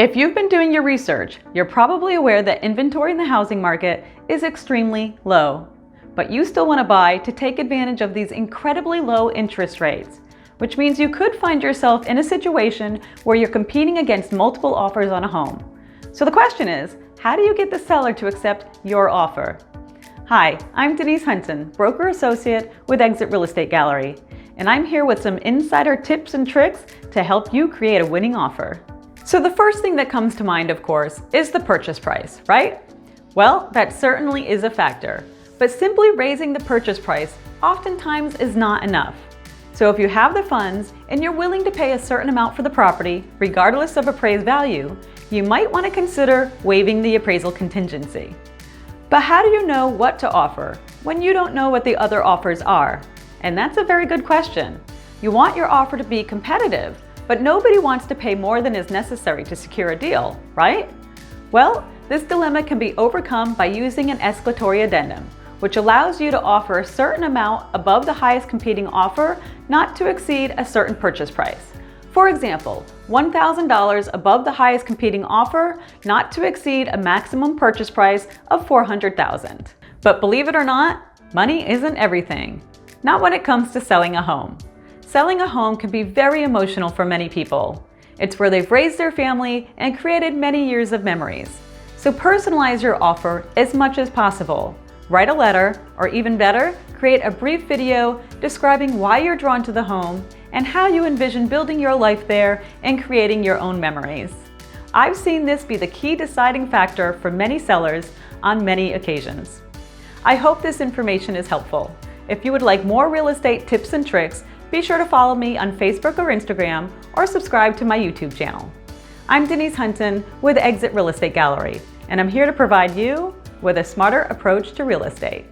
If you've been doing your research, you're probably aware that inventory in the housing market is extremely low. But you still want to buy to take advantage of these incredibly low interest rates, which means you could find yourself in a situation where you're competing against multiple offers on a home. So the question is, how do you get the seller to accept your offer? Hi, I'm Denise Hunton, broker associate with Exit Real Estate Gallery, and I'm here with some insider tips and tricks to help you create a winning offer. So the first thing that comes to mind, of course, is the purchase price, right? Well, that certainly is a factor, but simply raising the purchase price oftentimes is not enough. So if you have the funds and you're willing to pay a certain amount for the property, regardless of appraised value, you might want to consider waiving the appraisal contingency. But how do you know what to offer when you don't know what the other offers are? And that's a very good question. You want your offer to be competitive, but nobody wants to pay more than is necessary to secure a deal, right? Well, this dilemma can be overcome by using an escalatory addendum, which allows you to offer a certain amount above the highest competing offer, not to exceed a certain purchase price. For example, $1,000 above the highest competing offer, not to exceed a maximum purchase price of $400,000. But believe it or not, money isn't everything. Not when it comes to selling a home. Selling a home can be very emotional for many people. It's where they've raised their family and created many years of memories. So personalize your offer as much as possible. Write a letter, or even better, create a brief video describing why you're drawn to the home and how you envision building your life there and creating your own memories. I've seen this be the key deciding factor for many sellers on many occasions. I hope this information is helpful. If you would like more real estate tips and tricks, be sure to follow me on Facebook or Instagram, or subscribe to my YouTube channel. I'm Denise Hunton with Exit Real Estate Gallery, and I'm here to provide you with a smarter approach to real estate.